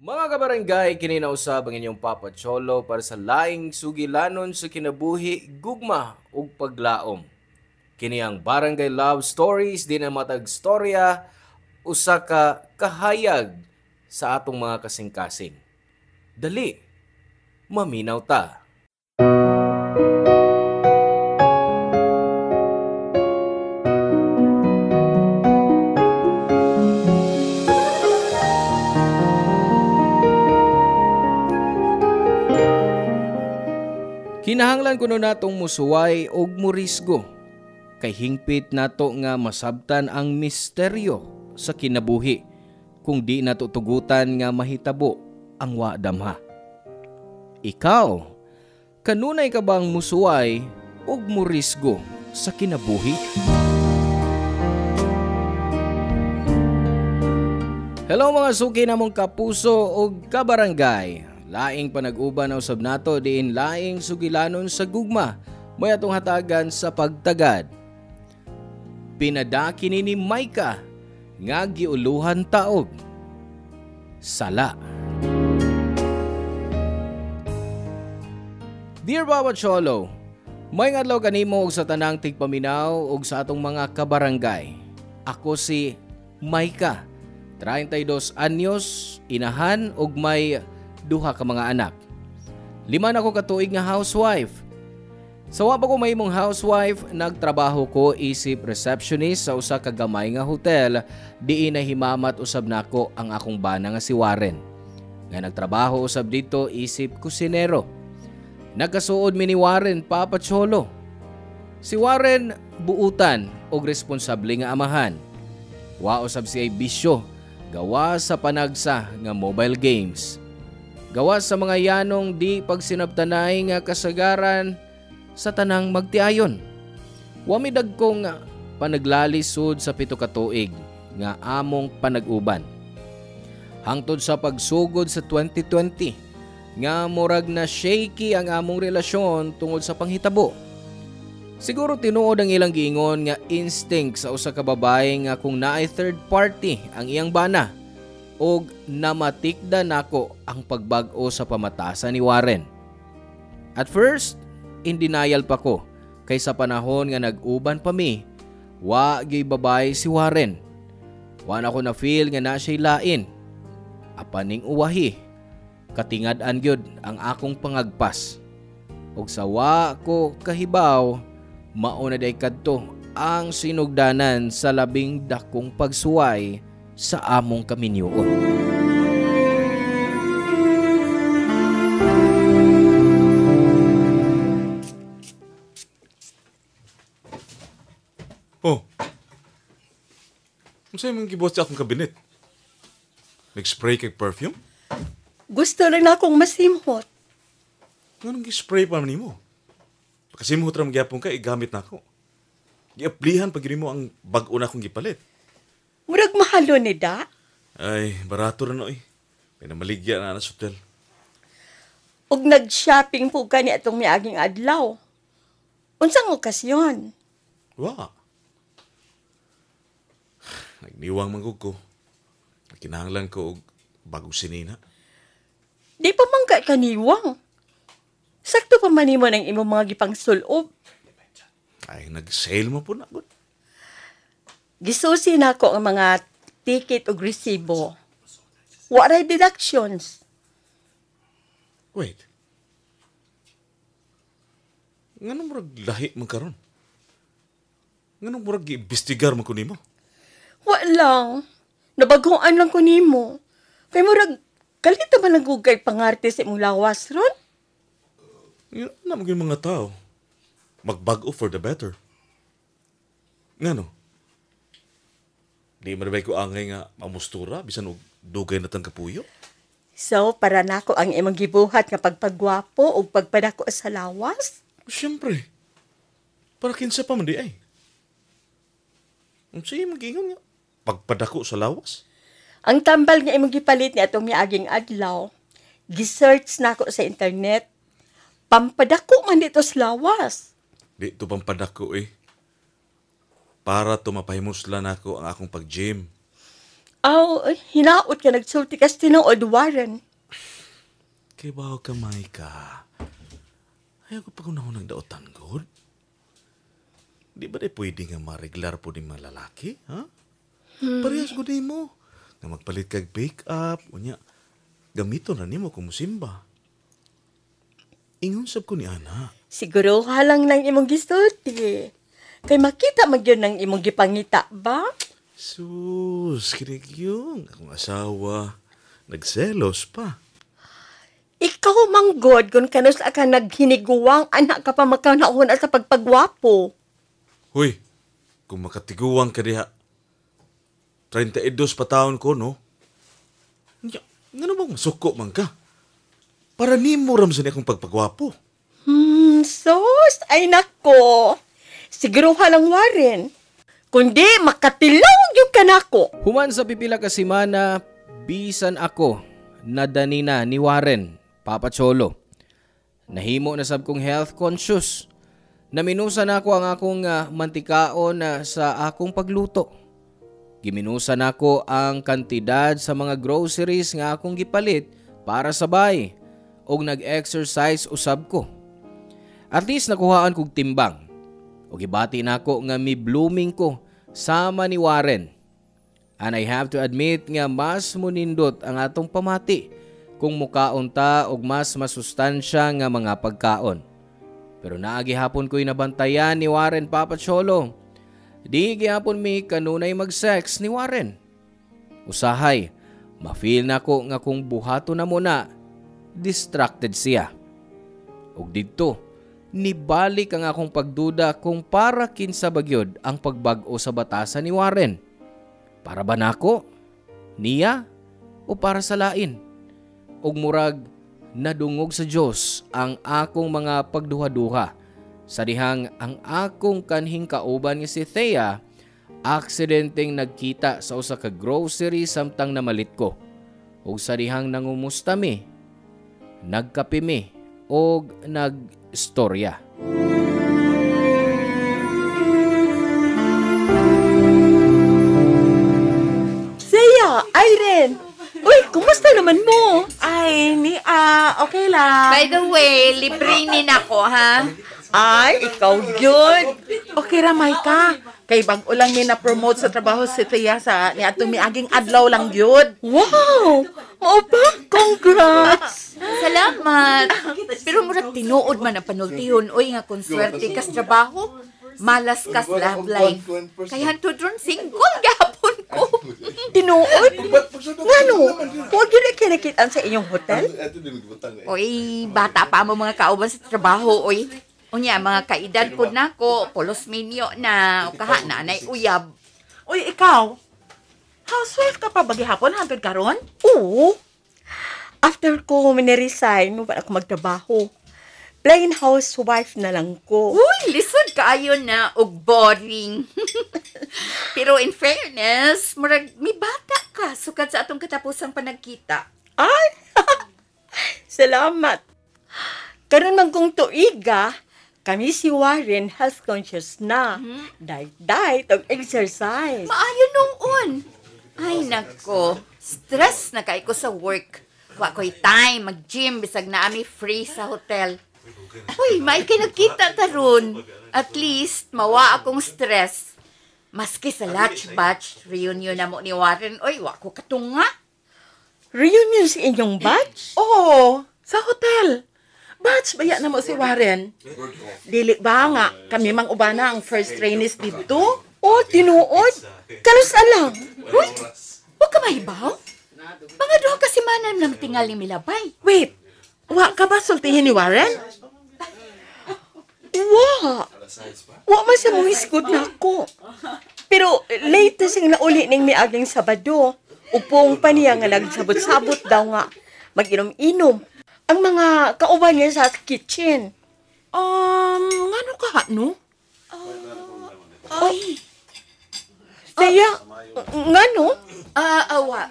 Mga kabarangay, kininausab ang inyong Papa Cholo para sa laing sugilanon sa kinabuhi, gugma ug paglaom. Kini ang Barangay Love Stories di na matag storya usa ka kahayag sa atong mga kasing-kasing. Dali, maminaw ta. Kinahanglan kuno natong musuway og murisgo kay hingpit nato nga masabtan ang misteryo sa kinabuhi kung di nato tugutan nga mahitabo ang wadamha. Ikaw, kanunay ka bang musuway og murisgo sa kinabuhi? Hello mga suki namong kapuso ug kabarangay. Laing panag-uban na usab nato diin laing sugilanon sa gugma may atong hatagan sa pagtagad. Pinadaki ni Maika nga giuluhan taog. Sala. Dear Papa Cholo, may ngadlaw kanimo og sa tanang tigpaminaw og sa atong mga kabarangay. Ako si Maika, 32 anyos, inahan og may duha ka mga anak. 5 na ko katuig nga housewife. Sa wa pa ko mahimong housewife, nagtrabaho ko isip receptionist sa usa ka gamay nga hotel diin na himamat usab nako ang akong bana nga si Warren. Nga nagtrabaho usab dito isip kusinero. Nagkasuod mi ni Warren, Papa Cholo. Si Warren buutan og responsable nga amahan. Wa usab siya bisyo, gawa sa panagsa nga mobile games. Gawa sa mga yanong di pagsinabtanay nga kasagaran sa tanang magtiayon. Wami dagkong panaglalisod sa 7 ka tuig nga among panag-uban. Hangtod sa pagsugod sa 2020 nga murag na shaky ang among relasyon tungod sa panghitabo. Siguro tinuod ang ilang giingon nga instinct sa usa ka babae nga kung naay third party ang iyang bana og namatikda nako ang pagbag-o sa pamatasan ni Warren. At first, in denial pa ko kay sa panahon nga nag-uban pa mi, wa gyud babae si Warren. Wa na ko na feel nga na siya'y lain. Apaning uwahi, katingad-an gyud ang akong pangagpas. Og sa wa ko kahibaw, mao na day kadto ang sinugdanan sa labing dakong pagsuway sa among kaminyoon. Oh, ano sa'yo mong gibuhat sa akong kabinet? Nag-spray kay perfume? Gusto lang na akong masimhot. Anong gi-spray pa man mo? Pagkasimhot ram gyapon ka, igamit na ako. Giaplihan pag mo ang bag-o na akong gipalit. Murag mahalo ni da. Ay, barato rin eh. May namaligya na sa hotel. Ug nag-shopping po ka ni atong miaging adlaw. Unsang okasyon? Wa. Nagniwang manggug ko. Kinahanglan ko og bagong sinina. Di pa man ka kaniwang. Sakto pa man nimo ng imong mga gipang sulob. Ay, nag-sale mo po na. Good. Gisusi na ako ang mga ticket ug resibo. Waray deductions. Wait. Nganong murag lahi man karon? Nganong murag giimbestigar man ko nimo? Wa lang. Nabaguan lang ko nimo. Kay murag kalita man nagugay pangarte sa imong lawas ron? Yun na maging mga tao. Magbago for the better. Ngano? Di marabay ko angay nga mamustura bisan og dugay na tang kapuyo. So, para nako ang imong gibuhat nga pagpagwapo o pagpadako sa lawas? Siyempre. Para kinsa pa man di ay. Ang siya mag-ingon nga. Pagpadako sa lawas. Ang tambal nga imong gipalit ni atong miaging adlaw, gi-search nako sa internet. Pampadako man dito sa lawas. Di ito pampadako eh. Para to mapahimuslan ako ang akong pag-gym. Hinaot ka nagsulti kas tinuod, Warren. Kay bawa ka, Maika. Ayaw ko pa kung ako nagdaotan, God. Di ba pwede nga ma-regular po din mga lalaki, ha? Parehas ko din mo. Nga magpalit kag pick-up, unya, gamito na nimo kung musimba. Ingon sab ko ni Ana. Siguro halang lang imong gisulti. Kay makita magyud ng imong gipangita ba? Sus, kinigyong. Akong asawa. Nagselos pa. Ikaw manggod kung kanus ka naghiniguwang anak ka pa magkaunahon sa pagpagwapo. Huy, kung makatiguang ka diha, 32 pa taon ko, no? Nga bang masuko man ka? Para nimo ram sa akong pagpagwapo. Sos, ay nako. Siguro halang Warren. Kundi makatilaw yung kanako. Human sa pipila ka semana, bisan ako nadanina ni Warren, Papa Cholo. Nahimo na sab kong health conscious. Naminusan ako ang akong mantikaon sa akong pagluto. Giminusan ako ang kantidad sa mga groceries nga akong gipalit para sa bahay og nag-exercise usab ko. At least nakuhaan kog timbang. O gibati nako nga mi blooming ko sama ni Warren. And I have to admit nga mas munindot ang atong pamati kung mukaon ta og mas masustansya nga mga pagkaon. Pero naagi hapon ko'y nabantayan ni Warren, Papa Cholo. Di gihapon mi kanunay mag-sex ni Warren. Usahay, ma-feel na ko nga kung buhato na muna, distracted siya. Og didto, nibalik ang akong pagduda kung para kinsa bagyod ang pagbag-o sa batasan ni Warren. Para ba nako? Niya? O para sa lain? Og murag nadungog sa Dios ang akong mga pagduha-duha. Sa dihang ang akong kanhing kauban nga si Thea, aksidenteng nagkita sa usa ka grocery samtang namalit ko. Og sa dihang nangumusta mi, nagkape mi og nagstorya. Saya, Irene! Uy, kumusta naman mo? Ay, okay lang. By the way, libre ni nako, ha? Ay, ikaw yun. Okay ra, Maika. Kay bag ulang ni na-promote sa trabaho si Tia sa ni atong miaging adlaw lang yun. Wow! O ba? Congrats! Salamat. Pero murag tinuod man ang panultihon. Uy, nga kung swerte kas trabaho, malas kas love life. Kaya hantod ron single gapon ko. Tinuod? Ngano? Huwag yun ay kinakitaan sa inyong hotel? Uy, bata pa mo mga kauban sa trabaho, uy. Unya, mga kaedad po na ko, pulos minyo na, o kaha nanay uyab. Uy, ikaw, housewife ka pa ba gihapon hantod karon? Oo. After ko miniresign, mo ba ako magtrabaho? Plain housewife na lang ko. Uy, lisod kaayo na, og boring. Pero in fairness, murag, may bata ka, sukad sa atong katapusang panagkita. Ay! Salamat. Karon man kong tuiga, kami si Warren health conscious na. Diet og exercise. Maayo noon. Ay, nako. Stress na kay ko sa work. Wa ko'y time, mag-gym, bisag na ami free sa hotel. Uy, may kinagkita taron. At least, mawa akong stress. Maski sa lunch batch, reunion na mo ni Warren. Uy, wa ko katunga. Reunion sa inyong batch? Oo, sa hotel. Batch baya na mo si Warren. Dili ba nga, kami mang ubana ang first trainees dito? Oh, tinuod? Kanusa lang? Uy, huwag ka mahibaw. Mga doon kasi manan ng tingal ni Milabay. Wait, wa ka ba sultihin ni Warren? Wa man sa mong hiskot na ako. Pero late sing nauli ning miaging Sabado. Upong pa niya nga nagsabot-sabot daw nga. Mag-inom-inom. Ang mga kauban niya sa kitchen. Ngano ka, no? Ay, Siya, ngano? wa.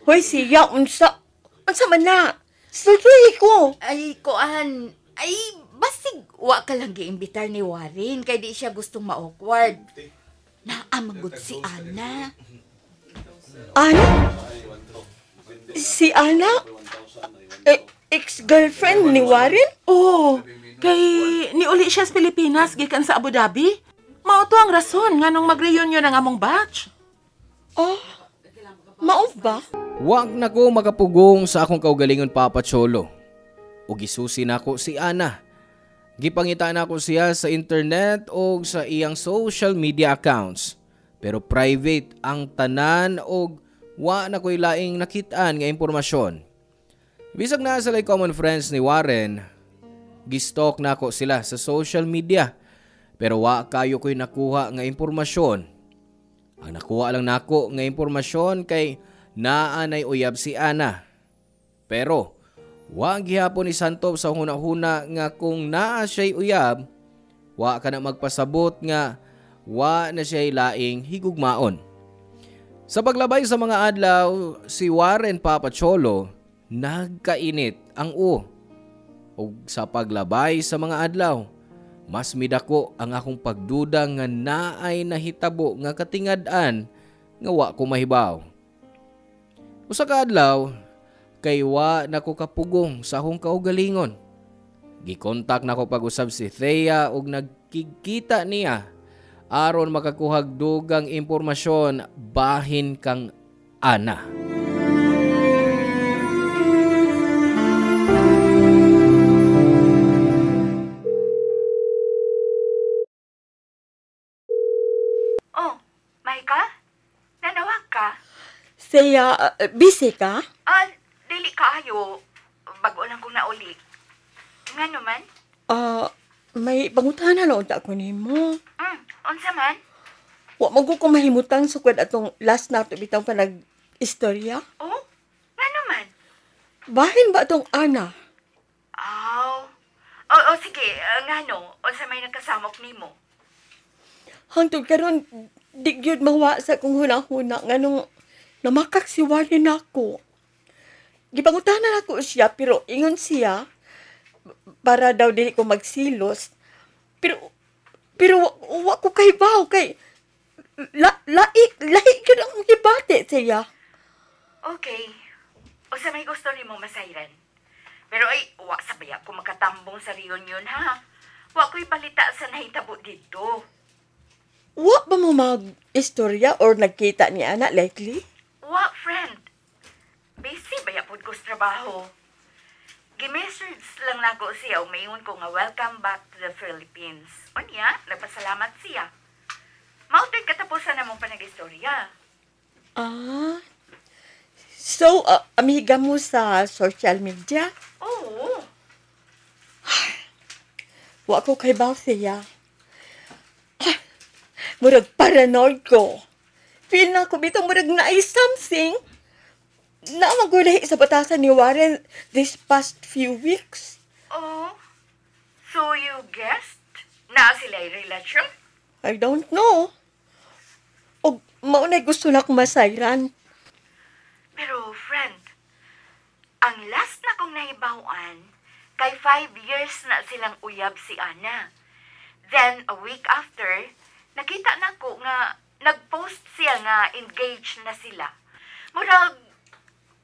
Hoy, siya, unsa man na. Sultuhi ko. Ay, kuan. Ay, basig, wa ka lang giimbitar ni Warren kay di siya gustong ma-awkward. Naamagod si Ana. Ana? Si Ana? Ex-girlfriend ni Warren? Oh, kay niuli siya sa Pilipinas gikan sa Abu Dhabi. Mao to ang rason nganong mag-reunion ang among batch. Oh, mao ba? Wag na ko makapugong sa akong kaugalingon Papa Cholo. O gisusi na ko si Ana. Gipangita na ko siya sa internet o sa iyang social media accounts. Pero private ang tanan o wa na ko'y laing nakitaan nga impormasyon. Bisag na sa common friends ni Warren, gistalk na ko sila sa social media. Pero wa kayo ko'y nakuha nga impormasyon. Ang nakuha lang nako nga impormasyon kay naanay uyab si Ana. Pero wa gihapon ni Santop sa huna-huna nga kung naa siya'y uyab, wa ka na magpasabot nga wa na siya'y laing higugmaon. Sa paglabay sa mga adlaw, si Warren Papa Cholo nagkainit ang o sa paglabay sa mga adlaw, mas midako ang akong pagduda nga naay nahitabo nga katingad-an nga wa ko mahibaw. Usa ka adlaw, kay wa nako kapugong sa akong kaugalingon. Gikontak nako pag-usab si Thea ug nagkikita niya aron makakuhag dugang impormasyon bahin kang Ana. Oh, Maika? Nanawag ka? Siya, busy ka? Dili kaayo. Bago lang kong nauli. Nga naman? May pangutana lang unta ko nimo. Unsa man? Wa mo ko mahimutan sukad atong last na to bitaw pa nag-istorya. Oh, nga naman? Bahin ba atong Ana? Sige. Nga no? Unsa may nakasamok nimo? Hangtod karon di gyud mawa sa kung huna-huna nganong namakak si Warren nako. Gipangutanan ako siya pero ingon siya para daw dili ko magsilos. Pero wa ko kay baw kay lahi gyud ang gibati siya. Okay. Unsa may gusto nimo masayran? Pero wa sa baya ko makatambong sa reunion ha. Wa ko'y balita sa nahitabo dito. Wa ba mo mag-istorya or nagkita ni Ana lately? Wa, friend. Busy baya pod ko sa trabaho. Gi-message lang nako siya o mayon ko nga welcome back to the Philippines. Unya, nagpasalamat siya. Mautoy katapusan na mong panag-istorya. So, amiga mo sa social media? Oo. Wa ko kay baw siya. Murag paranoid ko. Feel na ko bitong murag na ay something. Naamagulay sa batasan ni Warren this past few weeks. Oh, so you guessed na sila'y relasyon? I don't know. O maunay gusto na akong masayran. Pero, friend, ang last na kong nahibawan, kay 5 years na silang uyab si Ana. Then, a week after, nakita na ko nga nag-post siya nga engaged na sila. Murag,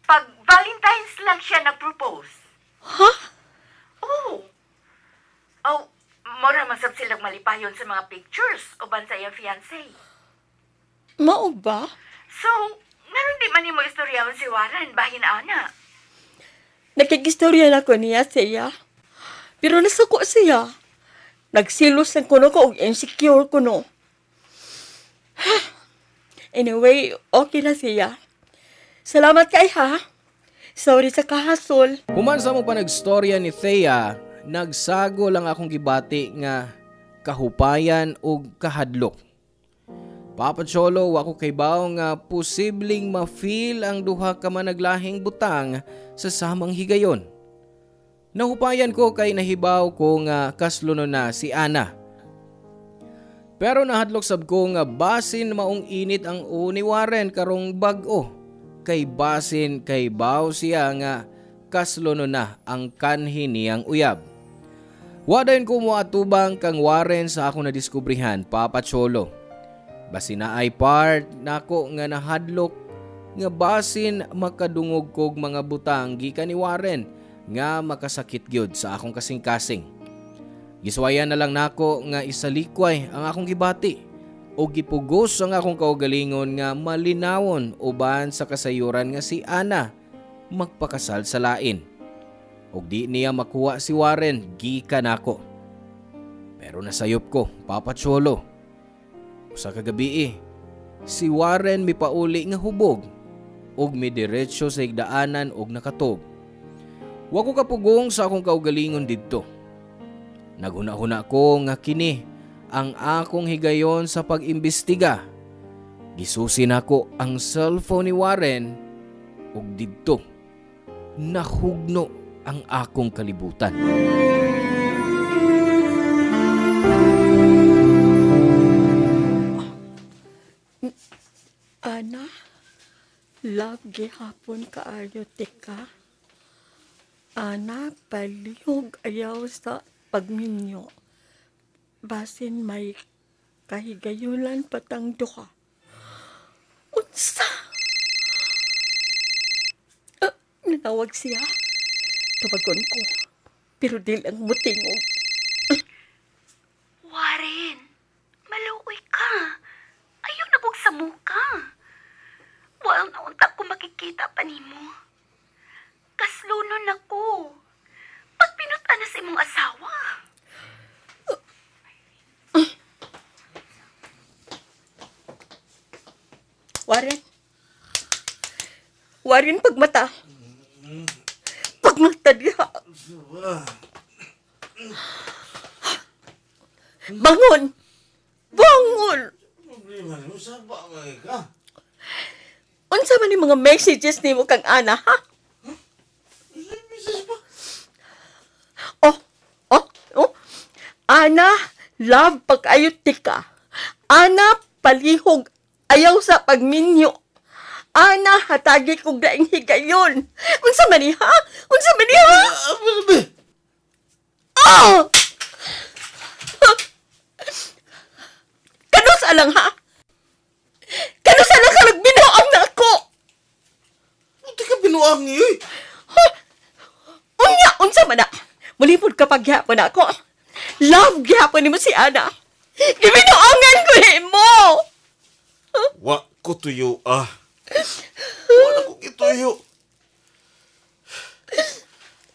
pag Valentine's lang siya nag-propose. Huh? Oh, mura masab silang malipayon sa mga pictures o ban sa iyang fiancé. Mao ba? So, naroon di man mo istoryahon si Warren, bahin Ana. Nakigistorya na ko niya siya. Pero nasuko siya. Nagsilos ng kuno ko og insecure kuno. Anyway, okay na siya. Salamat kay ha. Sorry sa kahasol. Human sa mo pa nagstorya ni Thea, nagsago lang akong gibati nga kahupayan o kahadlok. Papa Cholo, ako kay baw nga posibleng ma-feel ang duha ka managlahing butang sa samang higayon. Nahupayan ko kay nahibaw ko nga kasluno na si Ana. Pero nahadlok sab ko nga basin maong init ang ni Warren karong bag-o. Kay basin kay baw siya nga kasluno na ang kanhi niyang uyab. Wadayon ko mo atubang kang Warren sa ako nadiskubrihan, Papa Cholo. Basi na ay part nako nga nahadlok nga basin makadungog kog mga butang gikan ni Warren nga makasakit gyud sa akong kasing-kasing. Giswayan na lang nako nga isalikway ang akong gibati o gipugos ang akong kaugalingon nga malinawon uban sa kasayuran nga si Ana magpakasal sa lain. Og di niya makuha si Warren gikan nako. Pero nasayop ko, Papa Cholo. Usa ka gabi si Warren mipauli nga hubog og midiretso sa higdaanan og nakatog. Wa ko kapugong sa akong kaugalingon didto. Naghuna-huna ko nga kini ang akong higayon sa pag-imbestiga. Gisusin ako ang cellphone ni Warren ug didto nahugno ang akong kalibutan. Ana, love gihapon kaayo tika. Ana, palihog ayaw sa pagminyo. Basin may kahigayulan patang duha. Unsa? Nanawag siya. Tawagon ko. Pero di lang mutingog. Warren, maluoy ka. Ayaw na kong samuka. Walang naunta ko makikita pa nimo. Kaslunon ako. Pagpinutan na sa imong asawa. Warren. Warren, pagmata. Pagmata diha. Bangon! Bangon! Unsa man yung mga messages nimo kang Ana, ha? Oh. Ana, love pag-ayot tika. Ana, palihog, ayaw sa pagminyo. Ana, hatagi kong daing higayon. Unsa man ni, ha? Unsa man ni, ha? Oh! Kanus alang, ha? Kanus alang ka nagbinuang na ako. Hindi ka binuang niyo eh. Unsa man na? Mulipod ka paghapon ako. Love gyapon nimo si Ana. Gibinuangan ko nimo. Wa ko tuyo Wala ko kituyo.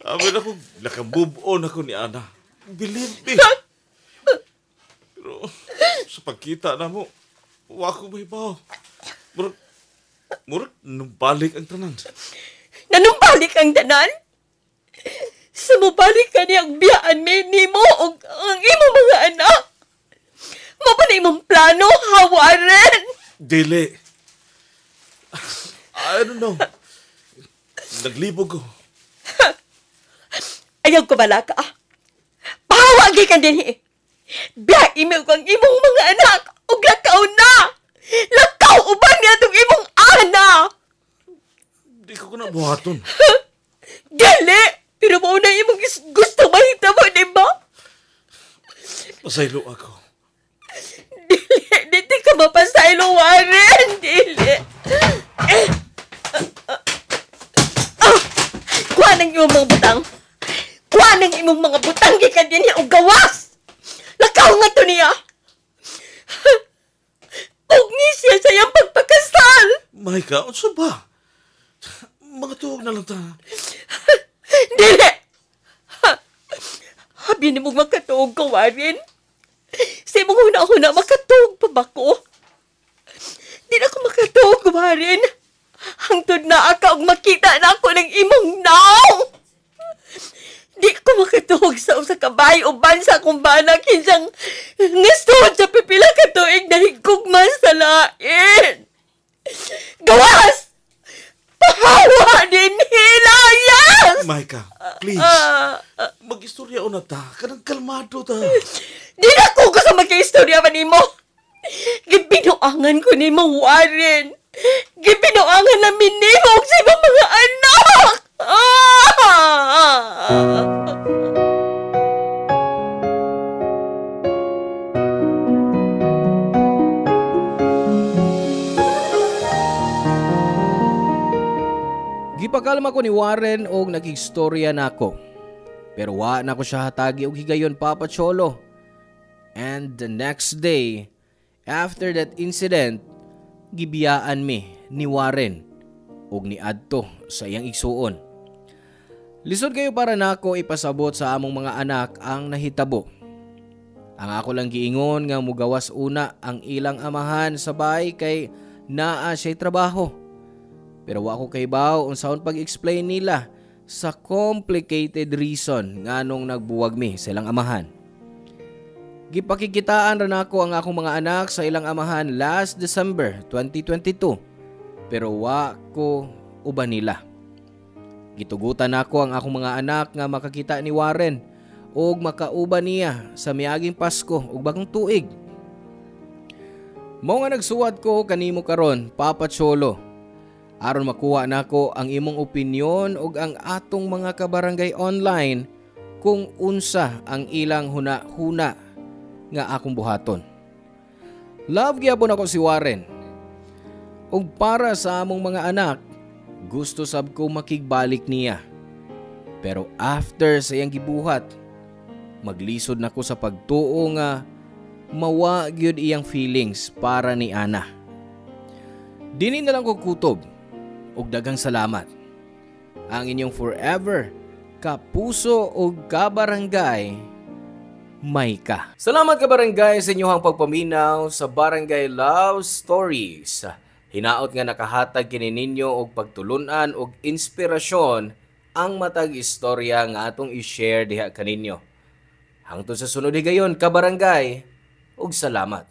Amin ako, nakabubon ako ni Ana. Believe me. Pero sa pagkita na mo, wa ko may baw. Murag, numbalik ang tanan. Nanumbalik ang tanan? Sumubalik ka niyang biyaan nimo o ang imong mga anak. Mapa na imong plano, Warren? Dili. I don't know. Naglibog ko. Ayaw ko bala ka. Pahawagi ka din eh. Biya email ko ang imong mga anak o lakaw na. Lakaw uban niya itong imong ana. Di ko na buhaton. Dili. Pero mauna imong gusto mahita mo, di ba? Pasaylo ako. Dili ka mapasaylo, Warren. Dili. Kuha ng imong mga butang. Kuha ng imong mga butang. Gikan din niya o gawas. Lakaw nga to niya. Ugni siya sa iyang pagpakasal. Maika, unsa ba? Mga tuwag na lang ta. Dili. Habi ni mong makatuog ko, Warren. Sa imong huna-huna, makatuog pa ba ko? Di na ako makatuog, Warren. Hangtod na aka og makita na ako ng imong naong. Di ko makatuog sa usa ka bahay uban sa akong bana kinsang ngastod sa pipila ka tuig na higugma sa lain. Gawas! Pahawa din hilayas! Maika, please. Mag-istorya na ta. Kanang kalmado ta. Di na ko gusto magka-istorya man nimo. Gibinuangan ko nimo, Warren. Gibinuangan namin nimo sa ibang mga anak. Nagpalma ko ni Warren og nagigstorya nako. Pero wa na ko siya hatagi og higayon, Papa Cholo. And the next day, after that incident, gibiyaan mi ni Warren og ni adto sa iyang igsuon. Lisod kayo para nako ipasabot sa among mga anak ang nahitabo. Ang ako lang giingon nga mugawas una ang ilang amahan sa bahay kay naa siya'y trabaho. Pero wa ko kay baw unsaon pag-explain nila sa complicated reason nganong nagbuwag mi sa ilang amahan. Gipakikitaan ra nako ang akong mga anak sa ilang amahan last December 2022. Pero wa ko uban nila. Gitugutan nako ang akong mga anak nga makakita ni Warren ug makauban niya sa miaging Pasko ug bagong tuig. Mao nga nagsuwat ko kanimo karon, Papa Cholo, aron makuha nako ang imong opinyon ug ang atong mga kabarangay online kung unsa ang ilang huna-huna nga akong buhaton. Love gyapon ako si Warren. Ug para sa among mga anak, gusto sab ko makigbalik niya. Pero after sa iyang gibuhat, maglisod nako sa pagtuo nga mawa gyud iyang feelings para ni Ana. Dini na lang ko kutob ug daghang salamat. Ang inyong forever kapuso ug kabarangay, Maika. Salamat kabarangay sa inyong pagpaminaw sa Barangay Love Stories. Hinaot nga nakahatag kini ninyo og pagtulunan og inspirasyon ang matag istorya nga atong i-share diha kaninyo. Hangtod sa sunod higayon kabarangay, ug salamat.